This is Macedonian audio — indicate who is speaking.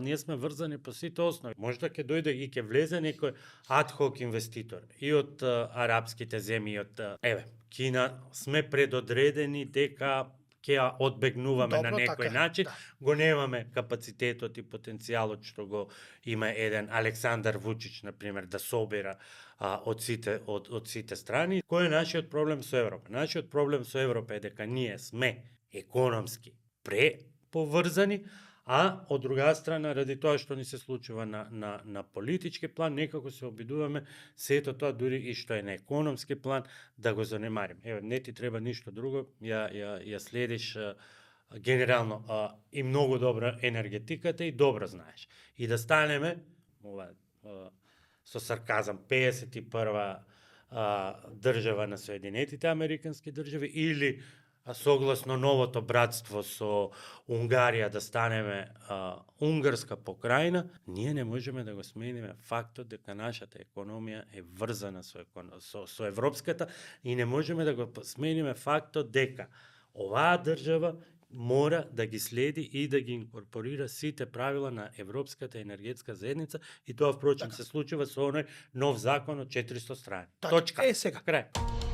Speaker 1: Ние сме врзани по сите основи. Можда ќе дојде и ќе влезе некој адхок инвеститор и од арапските земји, и од Кина. Сме предодредени дека ќе ја одбегнуваме на некој начин, го немаме капацитетот и потенцијалот што го има еден Александар Вучич, на пример, да собира од сите страни. Кој е нашиот проблем со Европа? Нашиот проблем со Европа е дека ние сме економски преповрзани, а од друга страна, ради тоа што ни се случува на политички план, некако се обидуваме сето тоа, дури и што е на економски план, да го занемарим. Не ти треба ништо друго, ја следиш генерално и многу добра енергетиката и добро знаеш. И да станеме, со сарказам, 51-ва држава на Соединетите Американски држави, или согласно новото братство со Унгарија да станеме унгарска покрајна, ние не можеме да го смениме фактот дека нашата економија е врзана со европската и не можеме да го смениме фактот дека оваа држава мора да ги следи и да ги инкорпорира сите правила на Европската енергетска заедница и тоа впрочем се случува со оној нов закон од 400 страни.
Speaker 2: Точка. Сега.
Speaker 1: Крај.